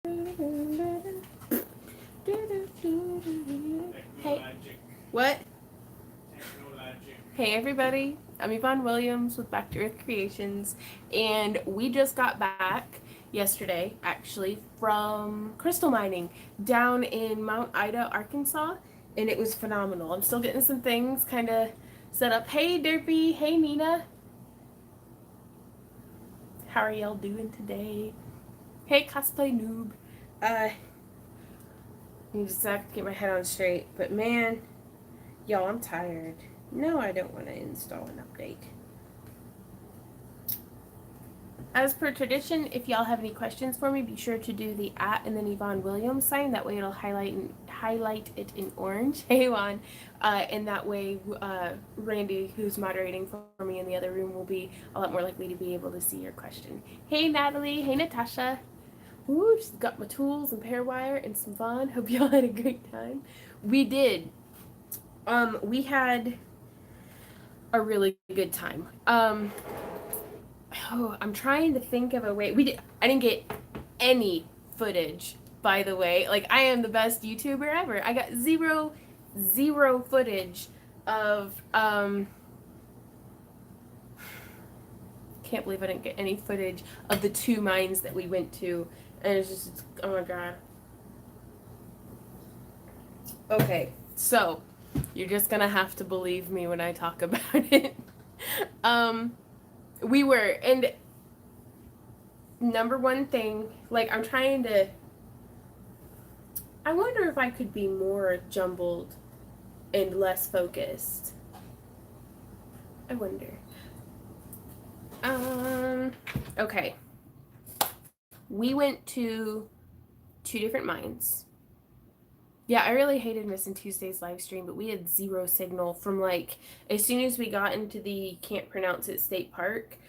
Hey, what? Hey everybody, I'm Yvonne Williams with Back to Earth Creations, and we just got back yesterday, actually, from crystal mining down in Mount Ida, Arkansas, and it was phenomenal. I'm still getting some things kind of set up. Hey Derpy, hey Nina, how are y'all doing today? Hey cosplay noob. I need to get my head on straight, but man, y'all, I'm tired. No, I don't want to install an update. As per tradition, if y'all have any questions for me, be sure to do the @ and then Yvonne Williams sign. That way it'll highlight it in orange. Hey, Yvonne. And that way Randy, who's moderating for me in the other room, will be a lot more likely to be able to see your question. Hey, Natalie. Hey, Natasha. Woo, just got my tools and pair wire and some fun. Hope y'all had a great time. We did. We had a really good time. I'm trying to think of a way. I didn't get any footage, by the way. Like, I am the best YouTuber ever. I got zero footage of can't believe I didn't get any footage of the 2 mines that we went to. And it's oh my god. Okay, so you're just gonna have to believe me when I talk about it. We were, and number one thing, like, I wonder if I could be more jumbled and less focused. I wonder. Okay. We went to 2 different mines. Yeah, I really hated missing Tuesday's live stream, but we had 0 signal from, like, as soon as we got into the Can't Pronounce It State Park,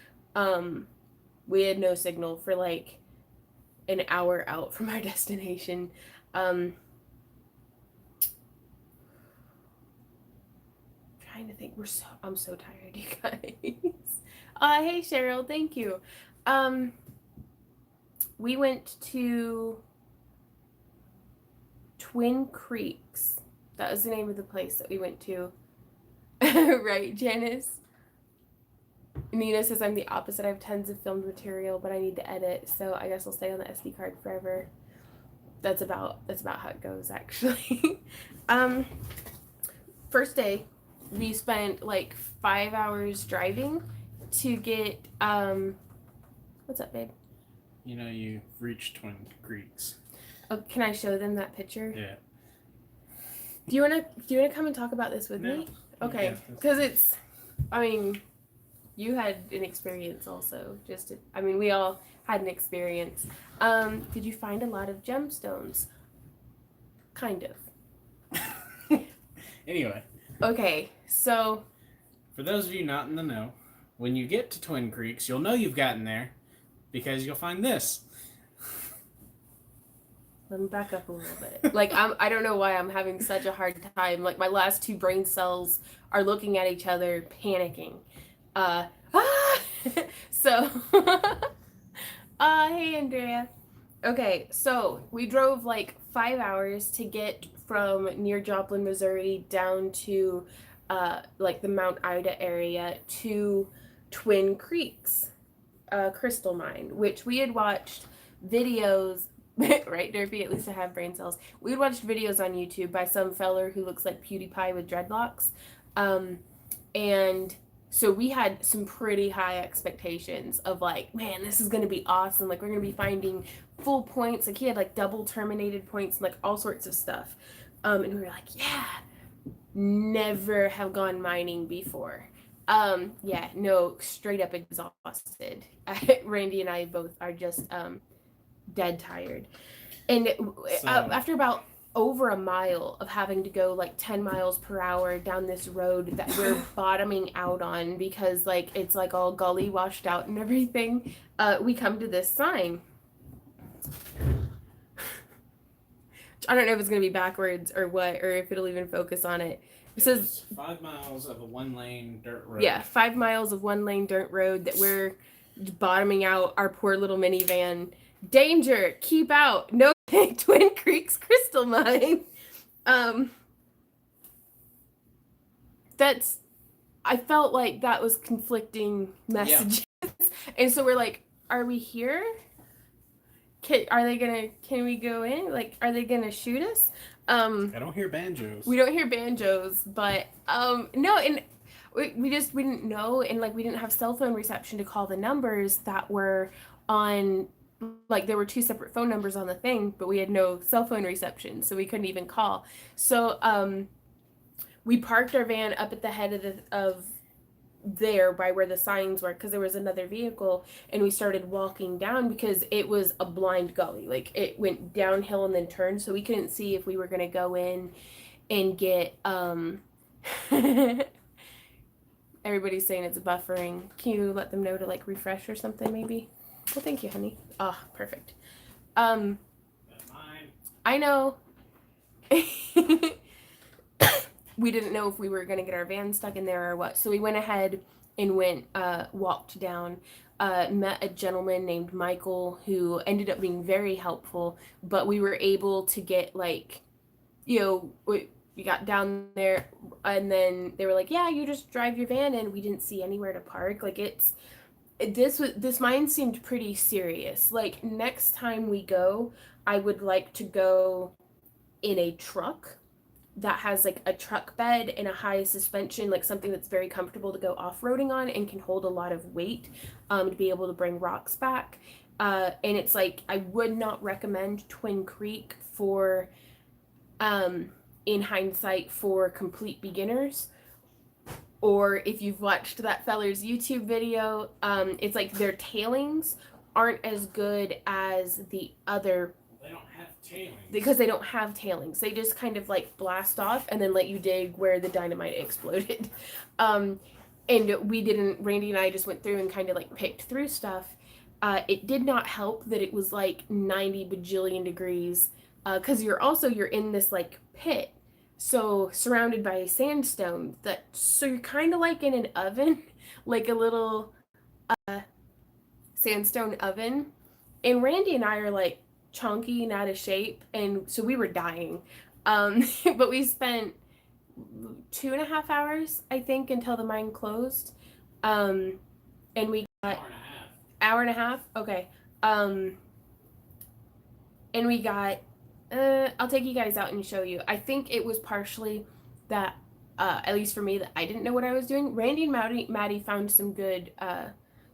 we had no signal for, like, an hour out from our destination. Trying to think, I'm so tired, you guys. Hey Cheryl, thank you. We went to Twin Creeks. That was the name of the place that we went to. Right, Janice? Nina says I'm the opposite. I have tons of filmed material, but I need to edit, so I guess I'll stay on the SD card forever. That's about how it goes, actually. First day, we spent like 5 hours driving to get what's up, babe? You know, you've reached Twin Creeks. Oh, can I show them that picture? Yeah. Do you wanna come and talk about this with me? Okay, because you had an experience also. We all had an experience. Did you find a lot of gemstones? Kind of. Anyway. Okay, so for those of you not in the know, when you get to Twin Creeks, you'll know you've gotten there because you'll find this. Let me back up a little bit. Like, I don't know why I'm having such a hard time. Like, my last 2 brain cells are looking at each other, panicking. So, hey, Andrea. Okay, so we drove like 5 hours to get from near Joplin, Missouri down to like the Mount Ida area to Twin Creeks crystal mine, which we had watched videos. Right, Derpy? At least I have brain cells. We had watched videos on YouTube by some feller who looks like PewDiePie with dreadlocks. And so we had some pretty high expectations of, like, man, this is going to be awesome. Like, we're going to be finding full points. Like, he had, like, double terminated points and, like, all sorts of stuff. And we were like, yeah, never have gone mining before. Yeah, no, straight up exhausted. Randy and I both are just dead tired. And after about over a mile of having to go like 10 miles per hour down this road that we're bottoming out on because, like, it's like all gully washed out and everything, we come to this sign. I don't know if it's going to be backwards or what, or if it'll even focus on it. It says 5 miles of a 1-lane dirt road. Yeah, 5 miles of 1-lane dirt road that we're bottoming out our poor little minivan danger, keep out, no Twin Creeks crystal mine. That's, I felt like that was conflicting messages. Yeah. And so we're like, are we here? Can we go in? Like, are they gonna shoot us? I don't hear banjos. We don't hear banjos, but no, and we didn't know, and like we didn't have cell phone reception to call the numbers that were on, like there were two separate phone numbers on the thing, but we had no cell phone reception, so we couldn't even call. So we parked our van up at the head of there by where the signs were, because there was another vehicle, and we started walking down because it was a blind gully, like it went downhill and then turned, so we couldn't see if we were going to go in and get everybody's saying it's buffering. Can you let them know to like refresh or something maybe? Well, thank you, honey. Oh, perfect. That's mine. I know. We didn't know if we were going to get our van stuck in there or what. So we went ahead and walked down, met a gentleman named Michael who ended up being very helpful, but we were able to get like, we got down there, and then they were like, yeah, you just drive your van in. We didn't see anywhere to park. Like this mine seemed pretty serious. Like next time we go, I would like to go in a truck that has like a truck bed and a high suspension, like something that's very comfortable to go off-roading on and can hold a lot of weight, to be able to bring rocks back. And it's like, I would not recommend Twin Creek for, in hindsight, for complete beginners. Or if you've watched that feller's YouTube video, it's like their tailings aren't as good as the other. They don't have tailings. Because they don't have tailings. They just kind of like blast off and then let you dig where the dynamite exploded. And Randy and I just went through and kind of like picked through stuff. It did not help that it was like 90 bajillion degrees, because you're in this like pit, so surrounded by sandstone, so you're kind of like in an oven, like a little sandstone oven. And Randy and I are like chunky and out of shape, and so we were dying. But we spent 2.5 hours, I think, until the mine closed. And we got hour and a half. Okay. And we got I'll take you guys out and show you. I think it was partially that, at least for me, that I didn't know what I was doing. Randy and Maddie found some good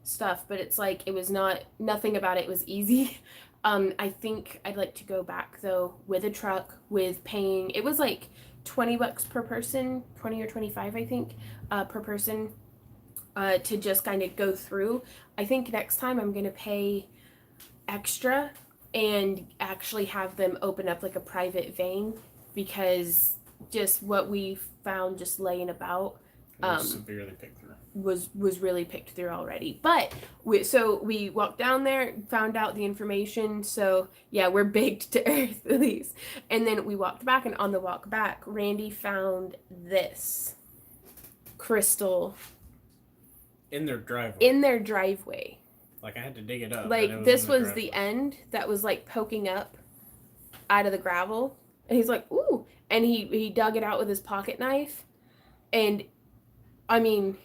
stuff, but it's like it was nothing about it was easy. I think I'd like to go back though with a truck, with paying, it was like $20 per person, 20 or 25 I think, per person, to just kind of go through. I think next time I'm gonna pay extra and actually have them open up like a private vein, because just what we found just laying about was severely picked through. Was really picked through already. But we walked down there, found out the information, so yeah, we're baked to earth at least. And then we walked back, and on the walk back, Randy found this crystal in their driveway. Like I had to dig it up. Like this was the end that was like poking up out of the gravel, and he's like, ooh, and he dug it out with his pocket knife. And I mean,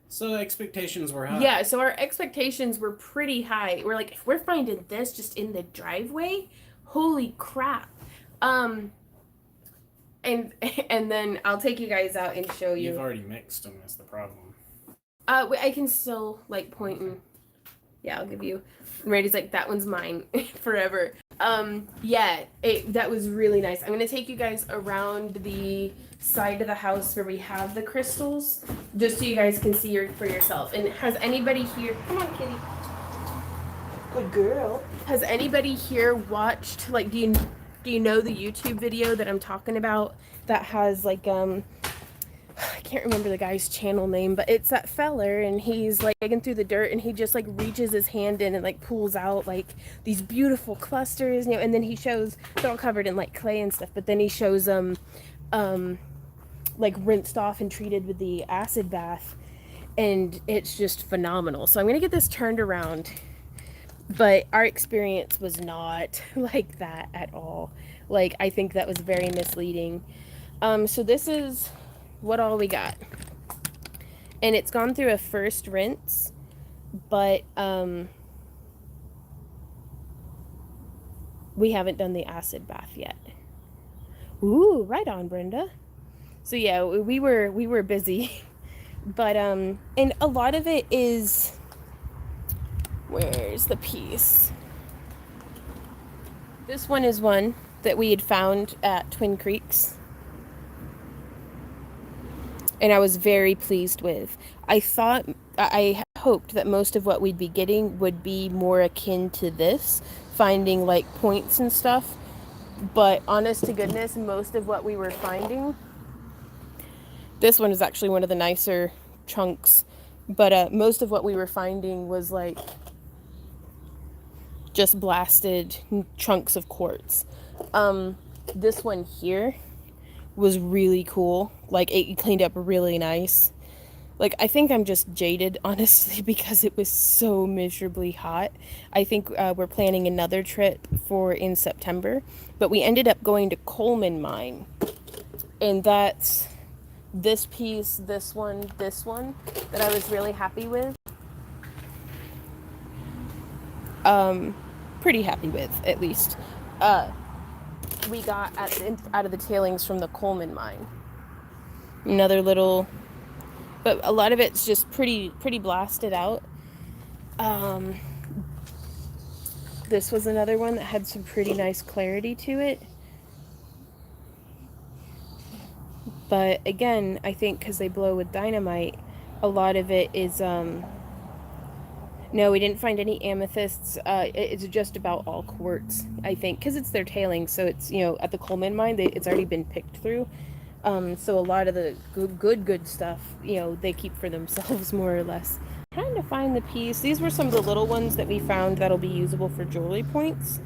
so expectations were high. Yeah, so our expectations were pretty high. We're like, if we're finding this just in the driveway, holy crap. And then I'll take you guys out and show you. You've already mixed them, that's the problem. I can still like point and, yeah, I'll give you. And Randy's like, that one's mine forever. Yeah, that was really nice. I'm gonna take you guys around the side of the house where we have the crystals, just so you guys can see for yourself. And has anybody here, come on kitty, good girl, has anybody here watched, like, do you know the YouTube video that I'm talking about that has like I can't remember the guy's channel name, but it's that feller, and he's like digging through the dirt, and he just like reaches his hand in and like pulls out like these beautiful clusters, and then he shows, they're all covered in like clay and stuff, but then he shows them like rinsed off and treated with the acid bath, and it's just phenomenal. So I'm gonna get this turned around But our experience was not like that at all. Like, I think that was very misleading. So this is what all we got. And it's gone through a first rinse, but we haven't done the acid bath yet. Ooh, right on, Brenda. So yeah, we were busy. But and a lot of it is, where's the piece? This one is one that we had found at Twin Creeks, and I was very pleased with. I hoped that most of what we'd be getting would be more akin to this, finding like points and stuff. But honest to goodness, most of what we were finding, this one is actually one of the nicer chunks, but most of what we were finding was like just blasted chunks of quartz. This one here was really cool. Like, it cleaned up really nice. Like, I think I'm just jaded, honestly, because it was so miserably hot. I think we're planning another trip for in September, but we ended up going to Coleman Mine, and that's this piece, this one, that I was really happy with. Pretty happy with, at least. We got out of the tailings from the Coleman Mine. Another little, but a lot of it's just pretty blasted out. This was another one that had some pretty nice clarity to it. But again, I think because they blow with dynamite, a lot of it is no, we didn't find any amethysts. It's just about all quartz, I think, because it's their tailings. So it's, at the Coleman Mine, it's already been picked through. So a lot of the good stuff, they keep for themselves, more or less. I'm trying to find the piece. These were some of the little ones that we found that'll be usable for jewelry points.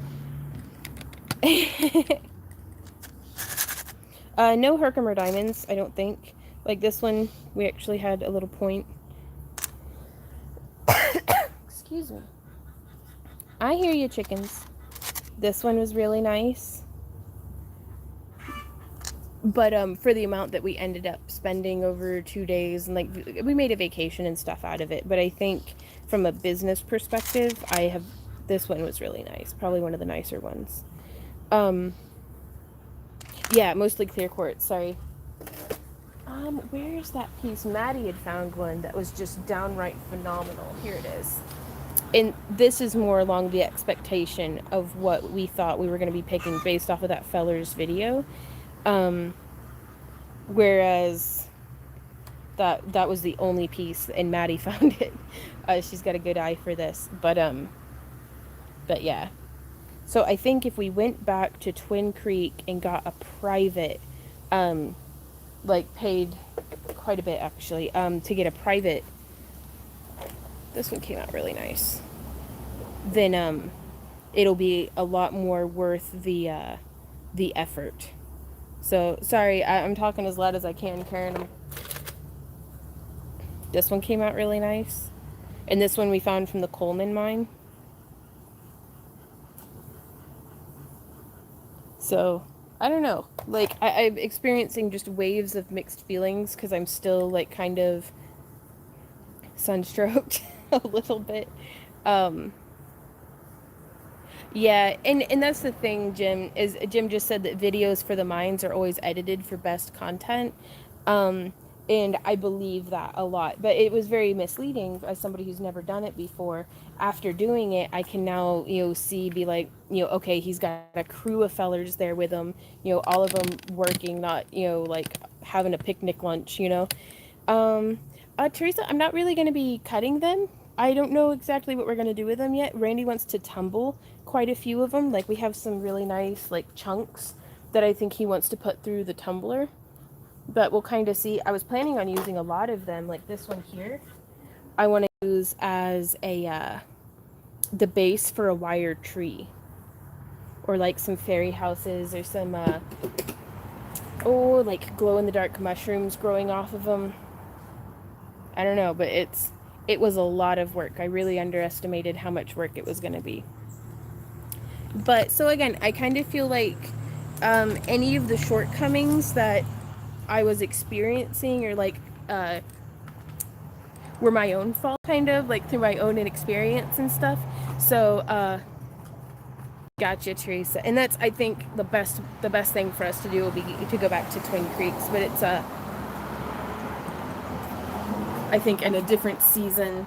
No Herkimer diamonds, I don't think. Like this one, we actually had a little point. Excuse me. I hear you, chickens. This one was really nice. But for the amount that we ended up spending over 2 days, and like we made a vacation and stuff out of it. But I think from a business perspective, this one was really nice. Probably one of the nicer ones. Yeah, mostly clear quartz, sorry. Where's that piece? Maddie had found one that was just downright phenomenal. Here it is. And this is more along the expectation of what we thought we were going to be picking based off of that Feller's video. Whereas that was the only piece, and Maddie found it. She's got a good eye for this. But yeah. So I think if we went back to Twin Creek and got a private, paid quite a bit actually, to get a private, this one came out really nice, then it'll be a lot more worth the effort. So sorry, I'm talking as loud as I can, Karen. This one came out really nice, and this one we found from the Coleman Mine. So I don't know, like I'm experiencing just waves of mixed feelings because I'm still like kind of sunstroked a little bit. Yeah, and that's the thing, Jim, is Jim just said that videos for the mines are always edited for best content. And I believe that a lot, but it was very misleading as somebody who's never done it before. After doing it, I can now, be like, okay, he's got a crew of fellers there with him, all of them working, not, like having a picnic lunch, Teresa, I'm not really going to be cutting them. I don't know exactly what we're going to do with them yet. Randy wants to tumble quite a few of them. Like, we have some really nice, like, chunks that I think he wants to put through the tumbler. But we'll kind of see. I was planning on using a lot of them, like this one here. I want to use as the base for a wire tree. Or like some fairy houses or some, like glow-in-the-dark mushrooms growing off of them. I don't know, but it was a lot of work. I really underestimated how much work it was going to be. But so again, I kind of feel like any of the shortcomings that I was experiencing or like were my own fault, kind of like through my own inexperience and stuff. So gotcha, Teresa. And that's, I think, the best thing for us to do will be to go back to Twin Creeks, but it's I think in a different season.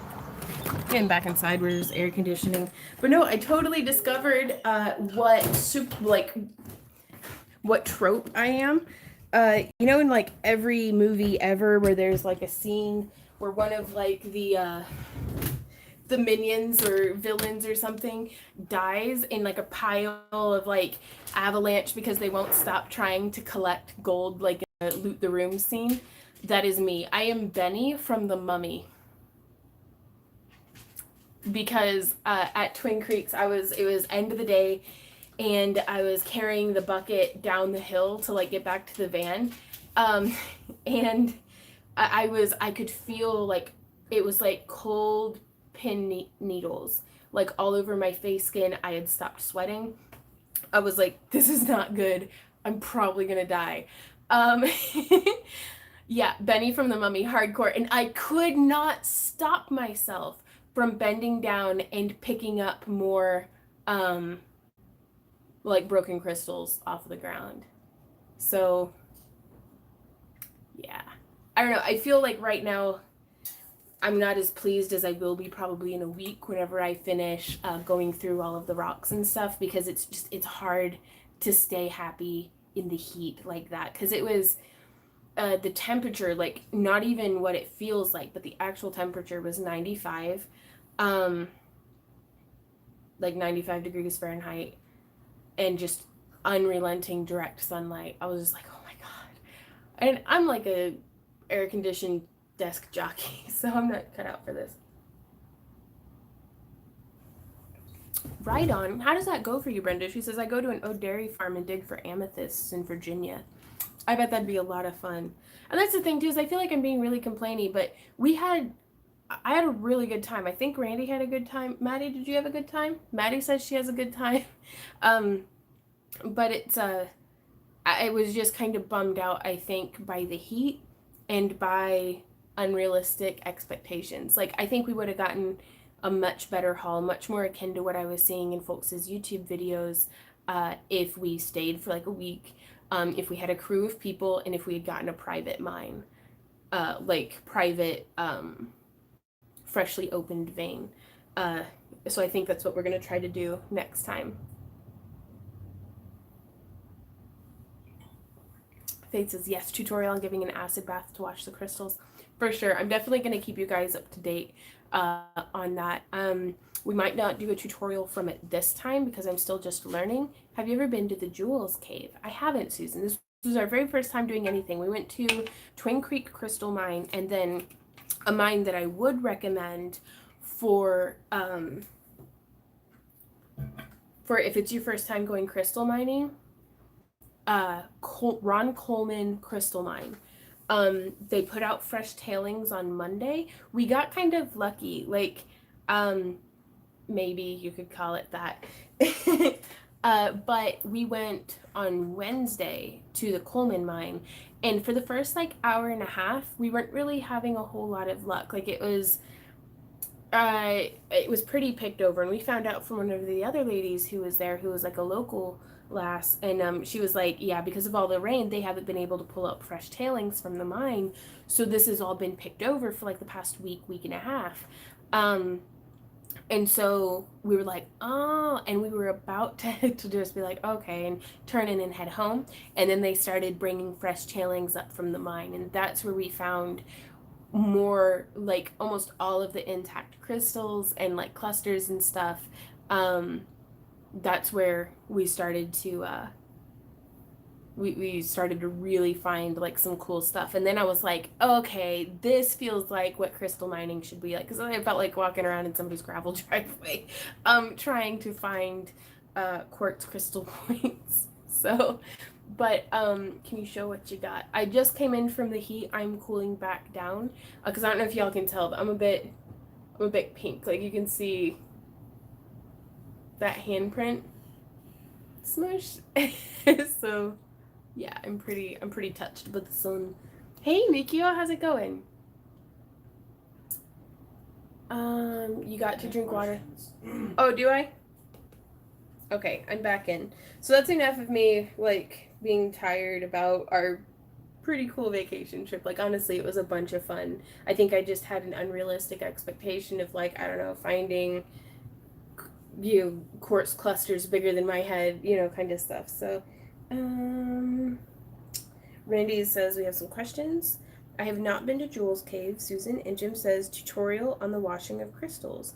Getting back inside where there's air conditioning. But no, I totally discovered what trope I am. In like every movie ever where there's like a scene where one of like the minions or villains or something dies in like a pile of like avalanche because they won't stop trying to collect gold, like in a loot the room scene. That is me. I am Benny from The Mummy. Because at Twin Creeks, it was end of the day, and I was carrying the bucket down the hill to like get back to the van, and I could feel like it was like cold pin needles like all over my face skin. I had stopped sweating. I was like, this is not good. I'm probably gonna die. Um, yeah, Benny from The Mummy, hardcore, and I could not stop myself from bending down and picking up more um like broken crystals off the ground. So yeah, I don't know, I feel like right now I'm not as pleased as I will be probably in a week whenever I finish going through all of the rocks and stuff, because it's hard to stay happy in the heat like that, because it was the temperature, like not even what it feels like, but the actual temperature was 95, um like 95 degrees Fahrenheit, and just unrelenting direct sunlight. I was just like, oh my god. And I'm like a air conditioned desk jockey, so I'm not cut out for this. Right on. How does that go for you, Brenda? She says, I go to an old dairy farm and dig for amethysts in Virginia. I bet that'd be a lot of fun. And that's the thing too, is I feel like I'm being really complainy, but I had a really good time. I think Randy had a good time. Maddie, did you have a good time? Maddie says she has a good time. Um, but I was just kind of bummed out, I think, by the heat and by unrealistic expectations. Like, I think we would have gotten a much better haul, much more akin to what I was seeing in folks' YouTube videos, if we stayed for like a week, if we had a crew of people, and if we had gotten a private mine, like private, freshly opened vein. So I think that's what we're going to try to do next time. Faith says, yes, tutorial on giving an acid bath to wash the crystals. For sure. I'm definitely going to keep you guys up to date on that. We might not do a tutorial from it this time because I'm still just learning. Have you ever been to the Jewels Cave? I haven't, Susan. This was our very first time doing anything. We went to Twin Creek Crystal Mine, and then a mine that I would recommend for if it's your first time going crystal mining, Ron Coleman Crystal Mine. They put out fresh tailings on Monday. We got kind of lucky, like, maybe you could call it that. But we went on Wednesday to the Coleman mine, and for the first like hour and a half, we weren't really having a whole lot of luck. Like it was pretty picked over, and we found out from one of the other ladies who was there, who was like a local lass, and she was like, yeah, because of all the rain, they haven't been able to pull up fresh tailings from the mine, so this has all been picked over for like the past week and a half. And so we were like, oh, and we were about to just be like, okay, and turn in and head home. And then they started bringing fresh tailings up from the mine. And that's where we found more, like almost all of the intact crystals and like clusters and stuff. That's where we started to, we started to really find like some cool stuff. And then I was like, okay, this feels like what crystal mining should be like, because I felt like walking around in somebody's gravel driveway, trying to find quartz crystal points. So, but can you show what you got? I just came in from the heat. I'm cooling back down because I don't know if y'all can tell, but I'm a bit I'm a bit pink. Like you can see that handprint smush. So yeah, I'm pretty touched with this one. Hey Mikio, how's it going? You got to drink water. Oh, do I? Okay, I'm back in. So that's enough of me like being tired about our pretty cool vacation trip. Like honestly, it was a bunch of fun. I think I just had an unrealistic expectation of like, I don't know, finding quartz clusters bigger than my head, kind of stuff. So Randy says we have some questions. I have not been to Jules Cave, Susan, and Jim says tutorial on the washing of crystals.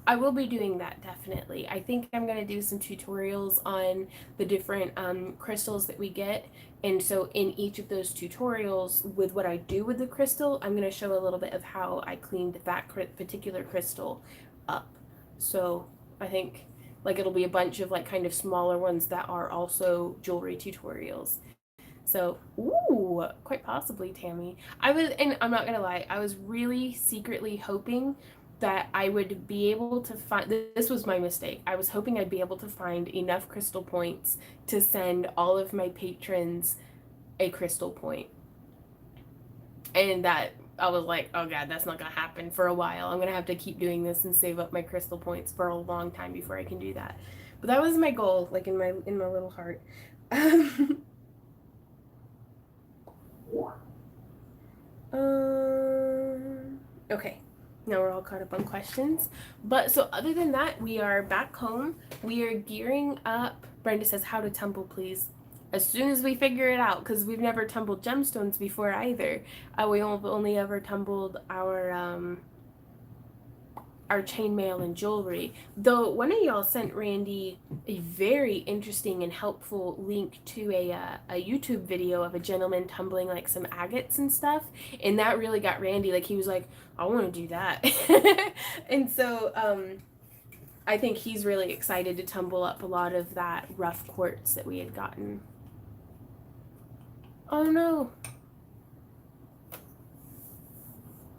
I will be doing that definitely. I think I'm going to do some tutorials on the different crystals that we get. And so in each of those tutorials with what I do with the crystal, I'm going to show a little bit of how I cleaned that particular crystal up. So I think like it'll be a bunch of like kind of smaller ones that are also jewelry tutorials. So, ooh, quite possibly, Tammy. And I'm not gonna lie, I was really secretly hoping that I would be able to find, this was my mistake. I was hoping I'd be able to find enough crystal points to send all of my patrons a crystal point. And that, I was like, oh God, that's not gonna happen for a while. I'm gonna have to keep doing this and save up my crystal points for a long time before I can do that. But that was my goal, like in my little heart. Okay. Now we're all caught up on questions. But so other than that, we are back home. We are gearing up. Brenda says, how to tumble, please. As soon as we figure it out, because we've never tumbled gemstones before either. We only ever tumbled our chainmail and jewelry. Though one of y'all sent Randy a very interesting and helpful link to a YouTube video of a gentleman tumbling like some agates and stuff, and that really got Randy, like he was like, I want to do that. And so I think he's really excited to tumble up a lot of that rough quartz that we had gotten. Oh no.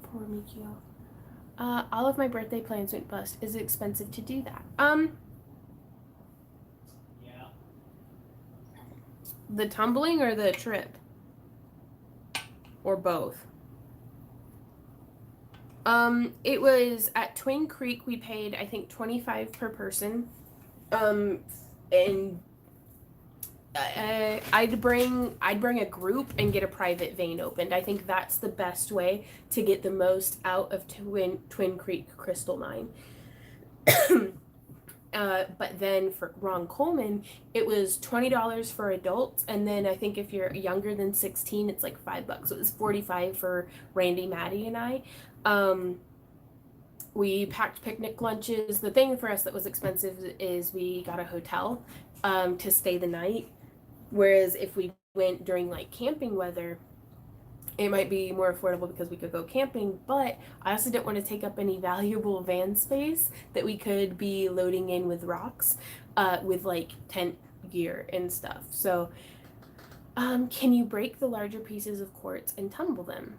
Poor Mikio. All of my birthday plans went bust. Is it expensive to do that? Yeah. The tumbling or the trip? Or both? It was at Twin Creek. We paid, I think, $25 per person. And I'd bring a group and get a private vein opened. I think that's the best way to get the most out of Twin Creek Crystal Mine. But then for Ron Coleman, it was $20 for adults, and then I think if you're younger than 16, it's like $5. So it was $45 for Randy, Maddie, and I. We packed picnic lunches. The thing for us that was expensive is we got a hotel to stay the night. Whereas if we went during like camping weather, it might be more affordable because we could go camping, but I also didn't want to take up any valuable van space that we could be loading in with rocks, with like tent gear and stuff. So, can you break the larger pieces of quartz and tumble them?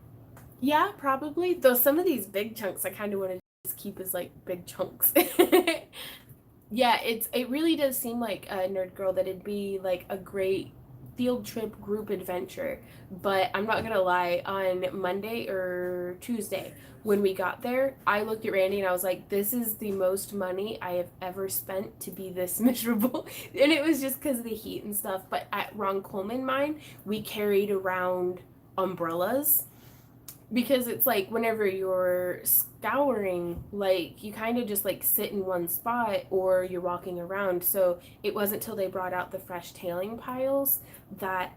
Yeah, probably. Though some of these big chunks I kind of want to just keep as like big chunks. Yeah, it really does seem like a Nerd Girl that it'd be like a great field trip group adventure. But I'm not gonna lie, on Monday or Tuesday when we got there, I looked at Randy and I was like, this is the most money I have ever spent to be this miserable. And it was just because of the heat and stuff. But at Ron Coleman Mine, we carried around umbrellas because it's like whenever you're scouring, like you kind of just like sit in one spot or you're walking around. So it wasn't till they brought out the fresh tailing piles that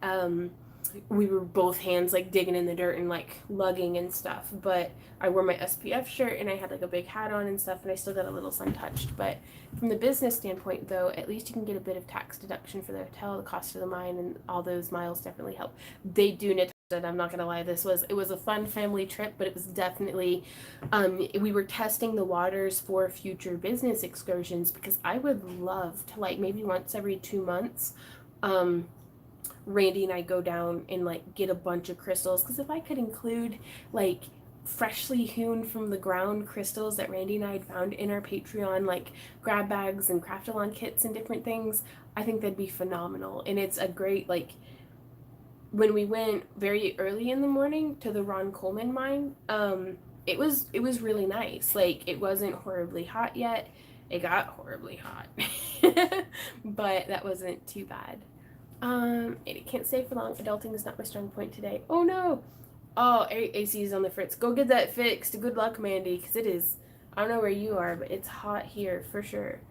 we were both hands like digging in the dirt and like lugging and stuff. But I wore my SPF shirt and I had like a big hat on and stuff, and I still got a little sun touched. But from the business standpoint though, at least you can get a bit of tax deduction for the hotel, the cost of the mine, and all those miles definitely help. They do knit. I'm not gonna lie, it was a fun family trip, but it was definitely we were testing the waters for future business excursions, because I would love to, like, maybe once every 2 months, Randy and I go down and like get a bunch of crystals, because if I could include like freshly hewn from the ground crystals that Randy and I had found in our Patreon, like grab bags and craft-along kits and different things, I think that'd be phenomenal. And it's a great, like, when we went very early in the morning to the Ron Coleman mine, it was really nice. Like, it wasn't horribly hot yet. It got horribly hot, but that wasn't too bad. It can't stay for long. Adulting is not my strong point today. Oh no. Oh, AC is on the fritz. Go get that fixed. Good luck, Mandy, because it is. I don't know where you are, but it's hot here for sure.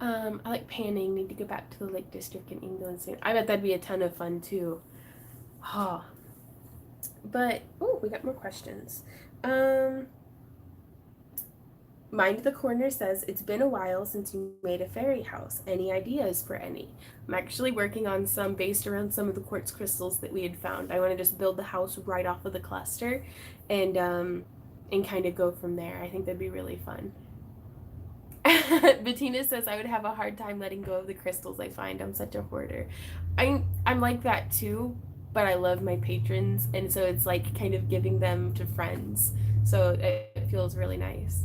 I like panning. Need to go back to the Lake District in England soon. I bet that'd be a ton of fun too. Oh. But oh, we got more questions. Mind the Corner says, it's been a while since you made a fairy house. Any ideas for any? I'm actually working on some based around some of the quartz crystals that we had found. I want to just build the house right off of the cluster and kind of go from there. I think that'd be really fun. Bettina says, I would have a hard time letting go of the crystals I find. I'm such a hoarder. I'm like that too, but I love my patrons, and so it's like kind of giving them to friends. So it feels really nice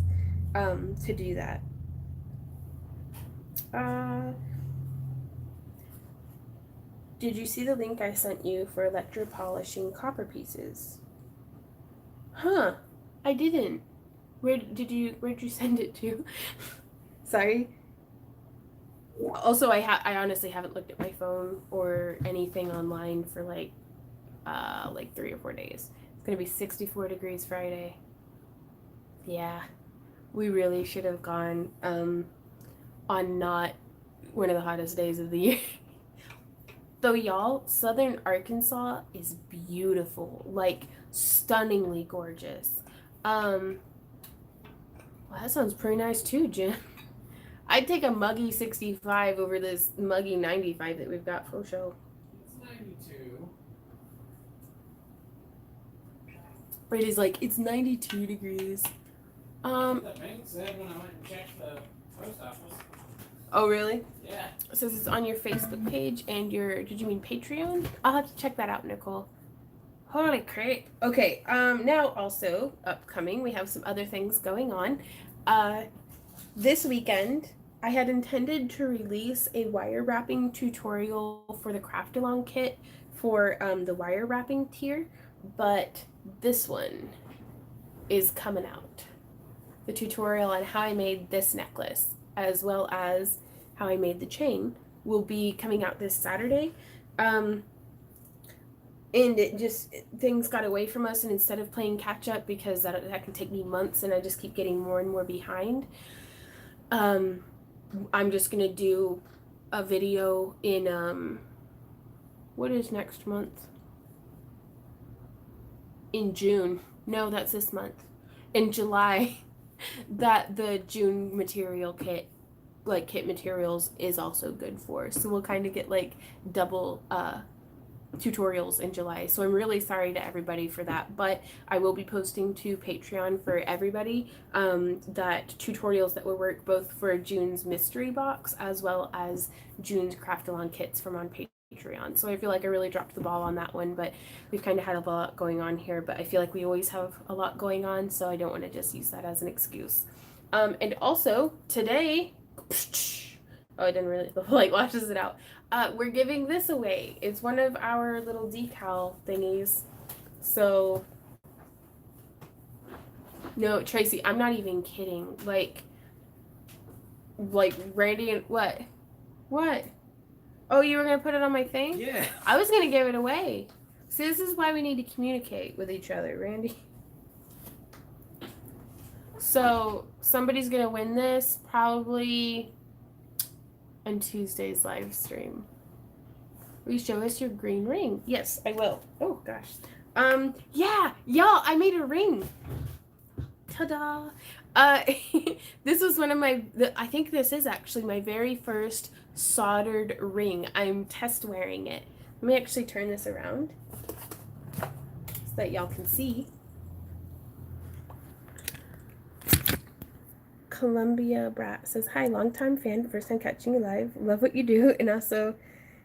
to do that. Did you see the link I sent you for electropolishing copper pieces? Huh, I didn't. Where'd you send it to? Sorry. Also, I honestly haven't looked at my phone or anything online for like 3 or 4 days. It's gonna be 64 degrees Friday. Yeah, we really should have gone on not one of the hottest days of the year. Though, y'all, southern Arkansas is beautiful, like stunningly gorgeous. Well, that sounds pretty nice too, Jim. I'd take a muggy 65 over this muggy 95 that we've got for show. It's 92. Brady's like, it's 92 degrees. The bank said when I went and checked the post office. Oh, really? Yeah. It says it's on your Facebook page and your, did you mean Patreon? I'll have to check that out, Nicole. Holy crap. Okay, now also upcoming, we have some other things going on. This weekend, I had intended to release a wire wrapping tutorial for the Craft-Along kit for the wire wrapping tier, but this one is coming out. The tutorial on how I made this necklace, as well as how I made the chain, will be coming out this Saturday. And it just, things got away from us, and instead of playing catch up, because that can take me months and I just keep getting more and more behind, I'm just gonna do a video in what is next month? In June. No, that's this month. In July, that the June material kit, like kit materials, is also good for. So we'll kind of get like double tutorials in July. So I'm really sorry to everybody for that, but I will be posting to Patreon for everybody that tutorials that will work both for June's mystery box as well as June's Craft-Along kits from on Patreon. So I feel like I really dropped the ball on that one, but we've kind of had a lot going on here, but I feel like we always have a lot going on, so I don't want to just use that as an excuse. And also today, oh, I didn't really, the light washes it out. We're giving this away. It's one of our little decal thingies. So, no, Tracy, I'm not even kidding. Like Randy and what? Oh, you were gonna put it on my thing? Yeah. I was gonna give it away. See, this is why we need to communicate with each other, Randy. So, somebody's gonna win this probably on Tuesday's live stream. Will you show us your green ring? Yes, I will. Oh gosh. Yeah, y'all, I made a ring. Ta-da. This was one of my, I think this is actually my very first soldered ring. I'm test wearing it. Let me actually turn this around so that y'all can see. Columbia Brat says, hi, longtime fan, first time catching you live. Love what you do, and also,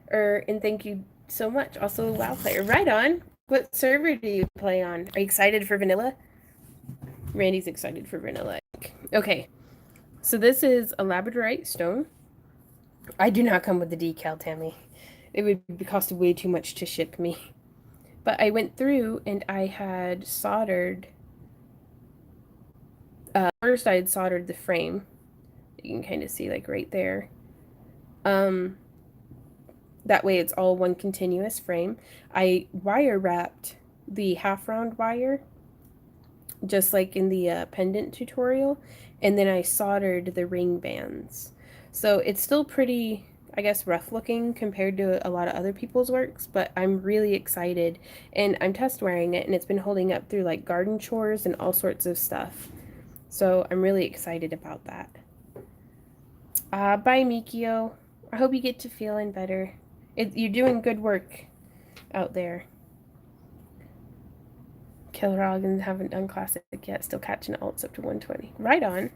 and thank you so much. Also a WoW player. Right on. What server do you play on? Are you excited for vanilla? Randy's excited for vanilla. Okay, so this is a labradorite stone. I do not come with the decal, Tammy. It would cost way too much to ship me. But I went through and I had soldered. First, I had soldered the frame. You can kind of see like right there. That way it's all one continuous frame. I wire wrapped the half round wire, just like in the pendant tutorial, and then I soldered the ring bands. So it's still pretty, I guess, rough looking compared to a lot of other people's works, but I'm really excited, and I'm test wearing it, and it's been holding up through like garden chores and all sorts of stuff. So I'm really excited about that. Bye, Mikio. I hope you get to feeling better. You're doing good work out there. Kilrogans haven't done classic yet. Still catching alts up to 120. Right on.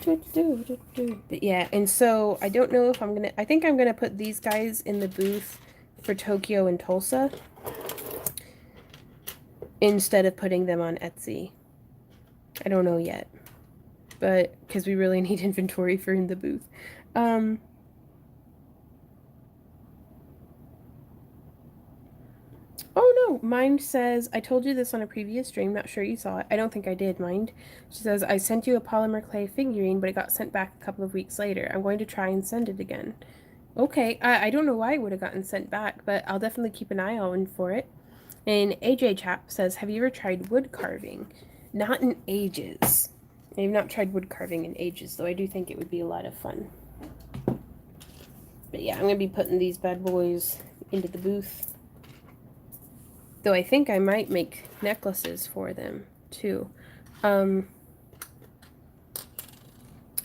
But yeah, and so I don't know if I'm gonna. I think I'm gonna put these guys in the booth for Tokyo and Tulsa instead of putting them on Etsy. I don't know yet, but because we really need inventory for in the booth. Oh no, Mind says, I told you this on a previous stream, not sure you saw it. I don't think I did, Mind. She says, I sent you a polymer clay figurine, but it got sent back a couple of weeks later. I'm going to try and send it again. Okay, I don't know why it would have gotten sent back, but I'll definitely keep an eye on for it. And AJ Chap says, have you ever tried wood carving? Not in ages. I've not tried wood carving in ages, though I do think it would be a lot of fun. But yeah, I'm going to be putting these bad boys into the booth. Though I think I might make necklaces for them, too. And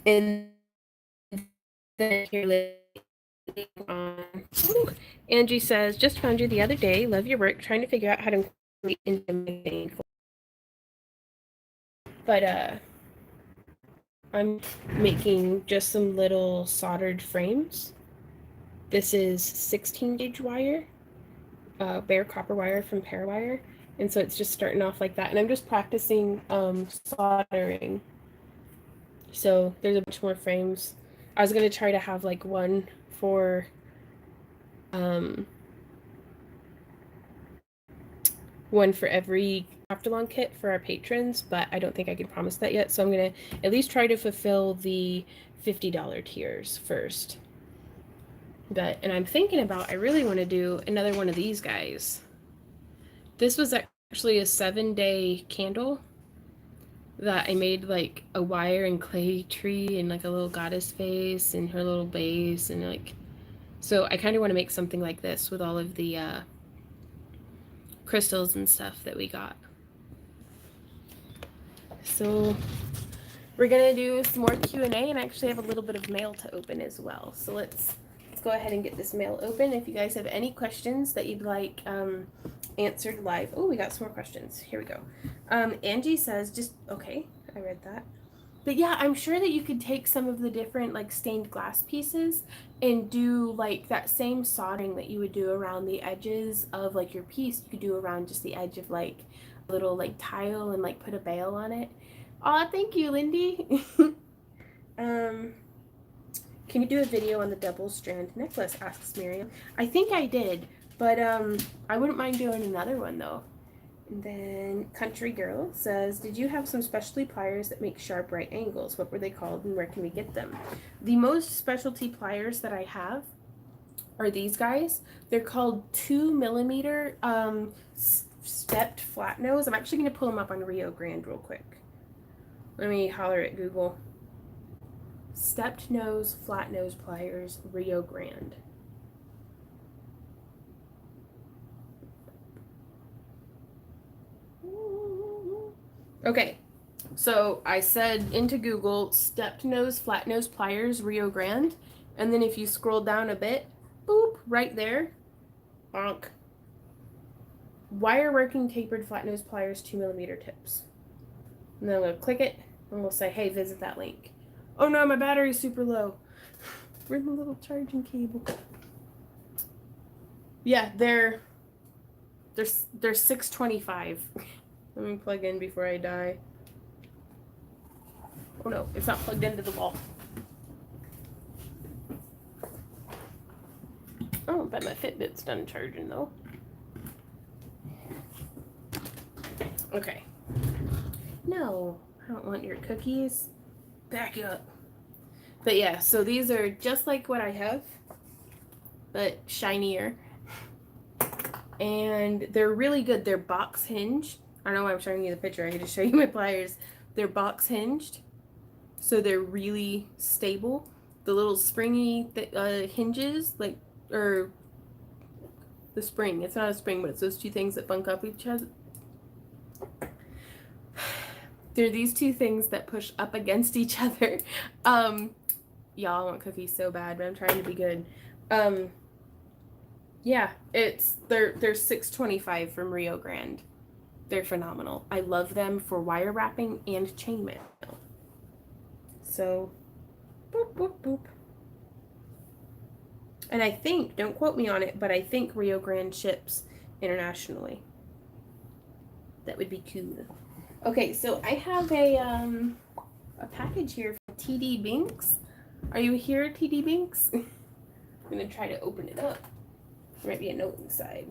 then here on. Angie says, just found you the other day. Love your work. Trying to figure out how to include into my thing. But I'm making just some little soldered frames. This is 16 gauge wire. Bare copper wire from Pairwire, and so it's just starting off like that, and I'm just practicing soldering. So there's a bunch more frames. I was gonna try to have like one for every craft-along kit for our patrons, but I don't think I can promise that yet, so I'm gonna at least try to fulfill the $50 tiers first. And I'm thinking about, I really want to do another one of these guys. This was actually a 7-day candle that I made like a wire and clay tree and like a little goddess face and her little base and like, so I kind of want to make something like this with all of the crystals and stuff that we got. So we're gonna do some more Q&A, and I actually have a little bit of mail to open as well. So let's go ahead and get this mail open. If you guys have any questions that you'd like answered live. Oh, we got some more questions. Here we go. Angie says, just, okay, I read that. But yeah, I'm sure that you could take some of the different like stained glass pieces and do like that same soldering that you would do around the edges of like your piece. You could do around just the edge of like a little like tile and like put a bail on it. Aw, thank you, Lindy. Can you do a video on the double strand necklace? Asks Miriam. I think I did, but I wouldn't mind doing another one though. And then Country Girl says, did you have some specialty pliers that make sharp right angles? What were they called and where can we get them? The most specialty pliers that I have are these guys. They're called 2mm stepped flat nose. I'm actually going to pull them up on Rio Grande real quick. Let me holler at Google. Stepped nose, flat nose pliers, Rio Grande. Okay, so I said into Google, stepped nose, flat nose pliers, Rio Grande. And then if you scroll down a bit, boop, right there, bonk. Wire working tapered flat nose pliers, 2mm tips. And then I'm going to click it, and we'll say, hey, visit that link. Oh no, my battery's super low. Where's my little charging cable? Yeah, they're They're $6.25. Let me plug in before I die. Oh no, it's not plugged into the wall. Oh, I bet my Fitbit's done charging though. Okay. No, I don't want your cookies. Back up. But yeah, so these are just like what I have, but shinier. And they're really good. They're box hinged. I don't know why I'm showing you the picture. I could just show you my pliers. They're box hinged, so they're really stable. The little springy hinges, like, or the spring. It's not a spring, but it's those two things that bunk up each other. They're these two things that push up against each other. Y'all want cookies so bad, but I'm trying to be good. Yeah, they're $6.25 from Rio Grande. They're phenomenal. I love them for wire wrapping and chainmail. So, boop, boop, boop. And I think, don't quote me on it, but I think Rio Grande ships internationally. That would be cool. Okay, so I have a package here from TD Binks. Are you here, TD Binks? I'm gonna try to open it up. There might be a note inside.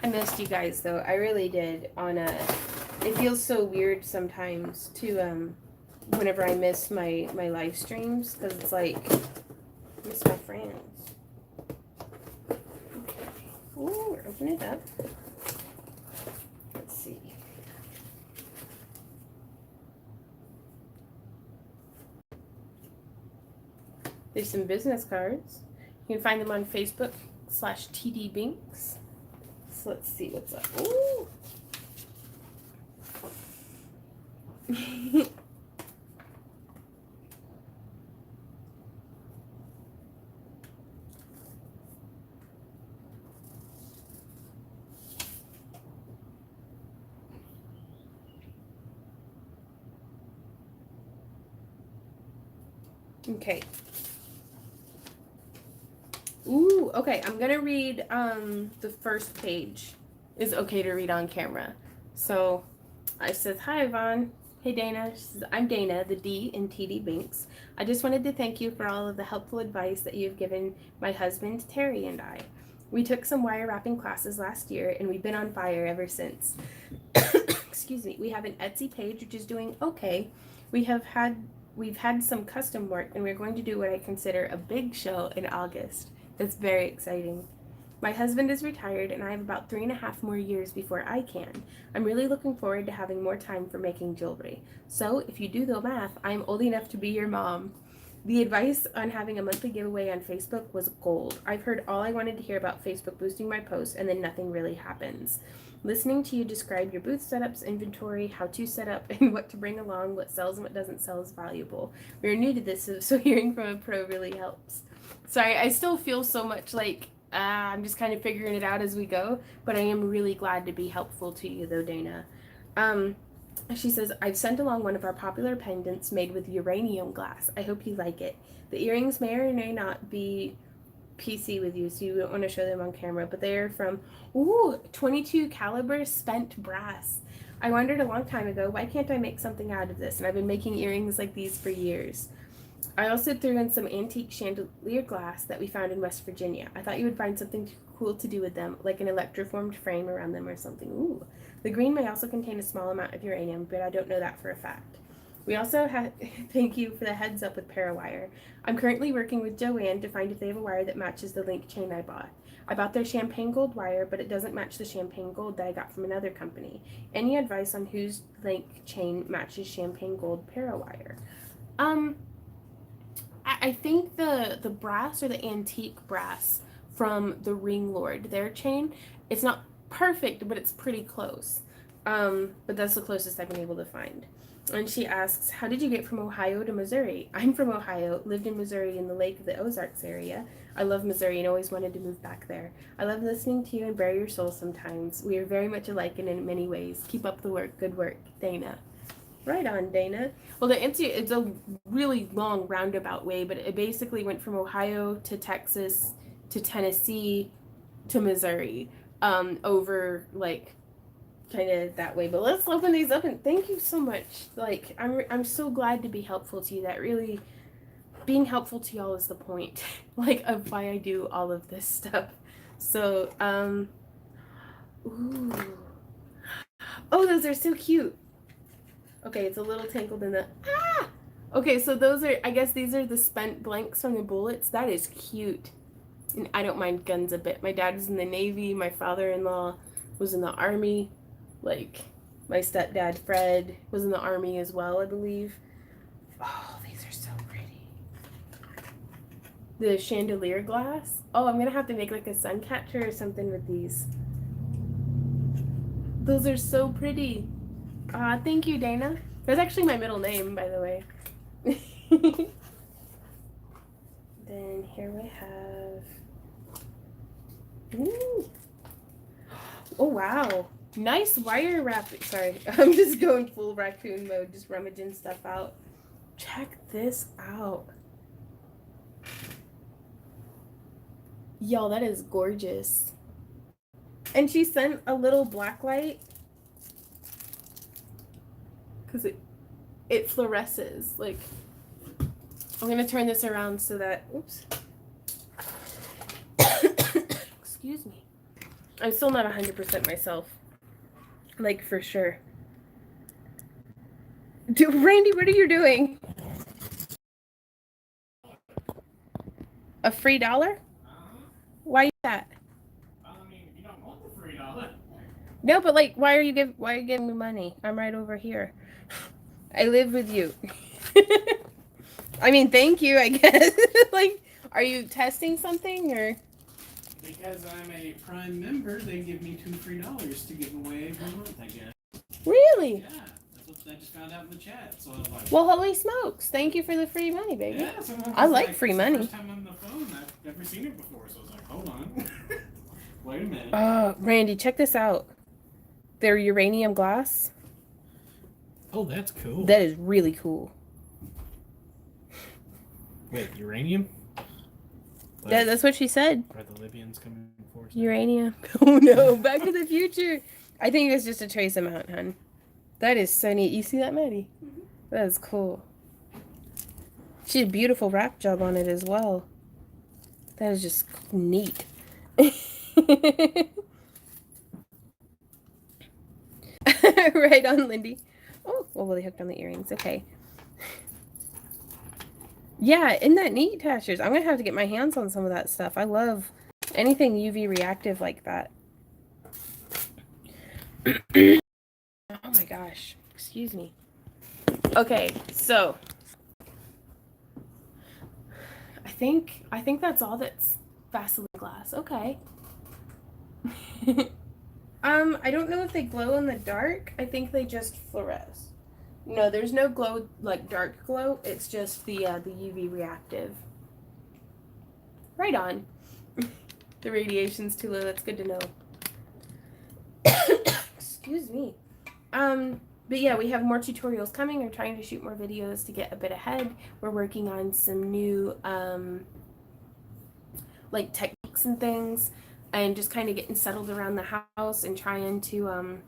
I missed you guys though. I really did. It feels so weird sometimes to whenever I miss my live streams, because it's like I miss my friends. Okay. Ooh, we're opening it up. Let's see. There's some business cards. You can find them on Facebook /TD Binks. So let's see what's up. Ooh. Okay. Ooh, okay. I'm gonna read the first page. Is okay to read on camera. So I says, "Hi Yvonne. Hey Dana." She says, "I'm Dana, the D in TD Binks. I just wanted to thank you for all of the helpful advice that you've given my husband Terry and I. We took some wire wrapping classes last year and we've been on fire ever since." Excuse me. We have an Etsy page which is doing okay. We've had some custom work and we're going to do what I consider a big show in August. That's very exciting. My husband is retired and I have about 3.5 more years before I can. I'm really looking forward to having more time for making jewelry. So if you do the math, I'm old enough to be your mom. The advice on having a monthly giveaway on Facebook was gold. I've heard all I wanted to hear about Facebook boosting my posts and then nothing really happens. Listening to you describe your booth setups, inventory, how to set up, and what to bring along, what sells and what doesn't sell is valuable. We're new to this, so hearing from a pro really helps. Sorry, I still feel so much like I'm just kind of figuring it out as we go, but I am really glad to be helpful to you though, Dana. She says, "I've sent along one of our popular pendants made with uranium glass. I hope you like it. The earrings may or may not be PC with you, so you don't want to show them on camera, but they are from 22 caliber spent brass. I wondered a long time ago, why can't I make something out of this? And I've been making earrings like these for years. I also threw in some antique chandelier glass that we found in West Virginia. I thought you would find something cool to do with them, like an electroformed frame around them or something. Ooh. The green may also contain a small amount of uranium, but I don't know that for a fact. We also have, thank you for the heads up with Parawire. I'm currently working with Joanne to find if they have a wire that matches the link chain I bought. I bought their champagne gold wire, but it doesn't match the champagne gold that I got from another company. Any advice on whose link chain matches champagne gold Parawire?" I think the brass or the antique brass from the Ring Lord, their chain, it's not perfect, but it's pretty close. But that's the closest I've been able to find. And she asks, "How did you get from Ohio to Missouri?" I'm from Ohio, lived in Missouri in the Lake of the Ozarks area. I love Missouri and always wanted to move back there. I love listening to you and bare your soul sometimes. We are very much alike and in many ways. Keep up the work. Good work, Dana. Right on, Dana. Well, the answer, it's a really long roundabout way, but it basically went from Ohio to Texas to Tennessee to Missouri, over like kind of that way. But let's open these up, and thank you so much. Like, I'm so glad to be helpful to you. That really, being helpful to y'all is the point, like, of why I do all of this stuff. So, ooh. Oh, those are so cute. Okay, it's a little tangled in the, ah! Okay, so those are, I guess these are the spent blanks from the bullets. That is cute. And I don't mind guns a bit. My dad was in the Navy. My father-in-law was in the Army. Like, my stepdad, Fred, was in the Army as well, I believe. Oh, these are so pretty. The chandelier glass. Oh, I'm going to have to make like a sun catcher or something with these. Those are so pretty. Thank you, Dana. That's actually my middle name, by the way. Then here we have... Ooh. Oh, wow. Nice wire wrapping. Sorry, I'm just going full raccoon mode, just rummaging stuff out. Check this out. Y'all, that is gorgeous. And she sent a little black light because it fluoresces. Like, I'm gonna turn this around so that, oops. Excuse me. I'm still not 100% myself. Like, for sure. Randy, what are you doing? A free dollar? Why that? I mean, you don't want the $3. No, but like, why are you giving me money? I'm right over here. I live with you. I mean, thank you, I guess. Like, are you testing something or? Because I'm a Prime member, they give me $2 free to give away every month, I guess. Really? Yeah, that's what I just found out in the chat. So I was like, well, holy smokes! Thank you for the free money, baby. Yeah, I like free money. First time on the phone, I've never seen it before, so I was like, hold on, wait a minute. Randy, check this out. They're uranium glass. Oh, that's cool. That is really cool. Wait, uranium? That's what she said. Are the Libyans coming for us? Uranium. Oh no, Back to the Future. I think it's just a trace amount, hun. That is so neat. You see that, Maddie? Mm-hmm. That is cool. She did a beautiful wrap job on it as well. That is just neat. Right on, Lindy. Oh, well, they hooked on the earrings. Okay. Yeah, isn't that neat, Tashers? I'm going to have to get my hands on some of that stuff. I love anything UV reactive like that. Oh my gosh. Excuse me. Okay, so I think that's all that's Vaseline glass. Okay. I don't know if they glow in the dark. I think they just fluoresce. No, there's no glow, like dark glow. It's just the UV reactive. Right on. The radiation's too low. That's good to know. Excuse me. But yeah, we have more tutorials coming. We're trying to shoot more videos to get a bit ahead. We're working on some new like techniques and things, and just kind of getting settled around the house and trying to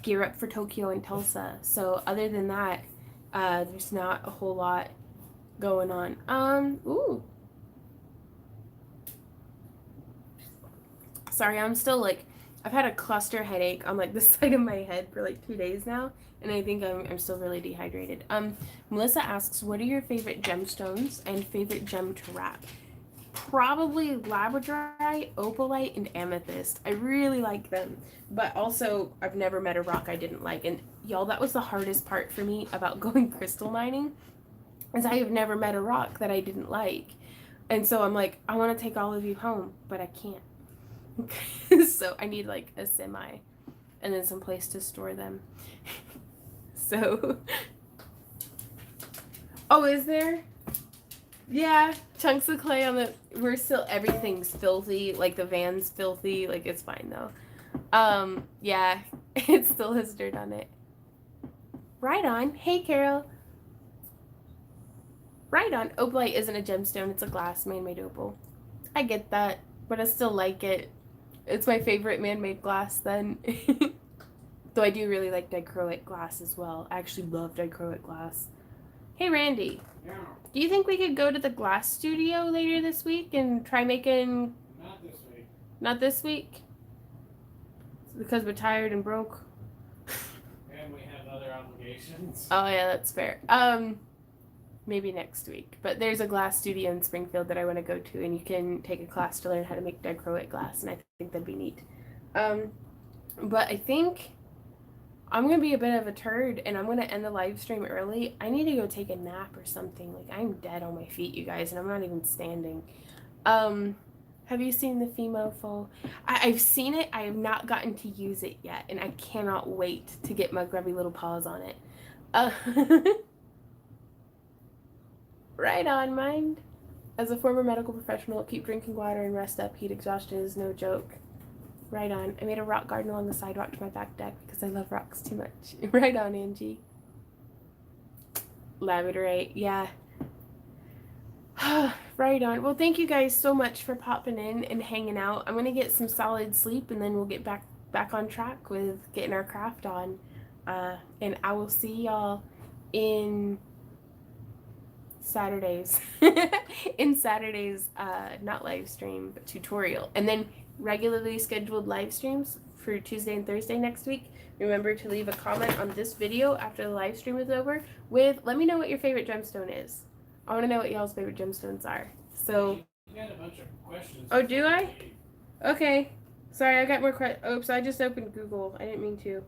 gear up for Tokyo and Tulsa. So other than that, there's not a whole lot going on. Ooh. Sorry, I'm still like, I've had a cluster headache on like the side of my head for like 2 days now, and I think I'm still really dehydrated. Melissa asks, what are your favorite gemstones and favorite gem to wrap? Probably labradorite, opalite, and amethyst. I really like them, but also I've never met a rock I didn't like. And y'all, that was the hardest part for me about going crystal mining, is I have never met a rock that I didn't like. And so I'm like, I want to take all of you home, but I can't. So I need like a semi and then some place to store them. So, oh, is there? Yeah, chunks of clay on the, we're still, everything's filthy, like the van's filthy, like it's fine though. Yeah, it still has dirt on it. Right on. Hey, Carol. Right on. Opalite isn't a gemstone. It's a glass man-made opal. I get that, but I still like it. It's my favorite man-made glass then. Though I do really like dichroic glass as well. I actually love dichroic glass. Hey, Randy. Yeah. Do you think we could go to the glass studio later this week and try making... Not this week. Not this week? Because we're tired and broke. And we have other obligations. Oh yeah, that's fair. Maybe next week. But there's a glass studio in Springfield that I want to go to, and you can take a class to learn how to make dichroic glass, and I think that'd be neat. But I think I'm gonna be a bit of a turd, and I'm gonna end the live stream early. I need to go take a nap or something. Like, I'm dead on my feet, you guys, and I'm not even standing. Have you seen the Fimo full? I've seen it. I have not gotten to use it yet, and I cannot wait to get my grubby little paws on it. Right on, mind. As a former medical professional, keep drinking water and rest up. Heat exhaustion is no joke. Right on. I made a rock garden along the sidewalk to my back deck because I love rocks too much. Right on, Angie. Labradorite, yeah. Right on. Well, thank you guys so much for popping in and hanging out. I'm gonna get some solid sleep, and then we'll get back on track with getting our craft on. And I will see y'all in Saturdays. In Saturdays, not live stream, but tutorial. And then regularly scheduled live streams for Tuesday and Thursday next week. Remember to leave a comment on this video after the live stream is over with, let me know what your favorite gemstone is. I want to know what y'all's favorite gemstones are. So, you got a bunch of questions. oh, do I? Okay. Sorry, I got more questions. Oops, I just opened Google. I didn't mean to.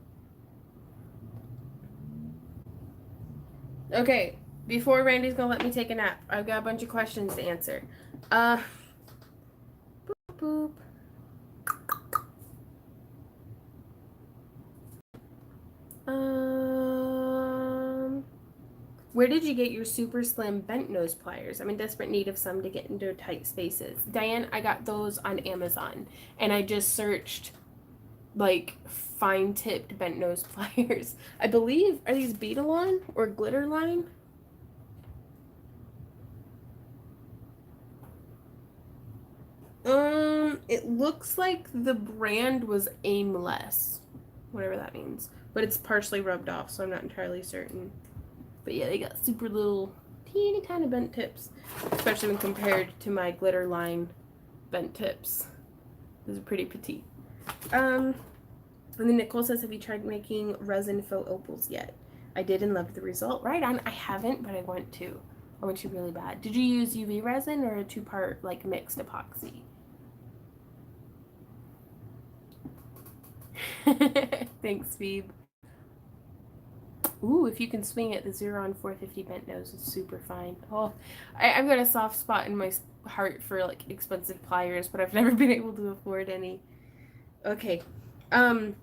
Okay, before Randy's gonna let me take a nap, I've got a bunch of questions to answer. Boop, boop. Where did you get your super slim bent nose pliers? I'm in desperate need of some to get into tight spaces. Diane, I got those on Amazon, and I just searched like fine tipped bent nose pliers. I believe, are these Beetalon or Glitter Line? It looks like the brand was Aimless, whatever that means, but it's partially rubbed off, so I'm not entirely certain. But yeah, they got super little, teeny tiny bent tips, especially when compared to my Glitter Line bent tips. Those are pretty petite. And then Nicole says, have you tried making resin faux opals yet? I did and loved the result. Right on. I haven't, but I want to. I want to really bad. Did you use UV resin or a 2-part like mixed epoxy? Thanks, Phoebe. Ooh, if you can swing it, the Xuron 450 bent nose is super fine. Oh, I've got a soft spot in my heart for like expensive pliers, but I've never been able to afford any. Okay. Now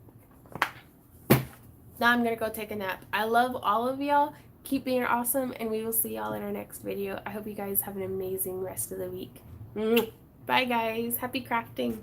I'm gonna go take a nap. I love all of y'all. Keep being awesome, and we will see y'all in our next video. I hope you guys have an amazing rest of the week. Bye, guys. Happy crafting.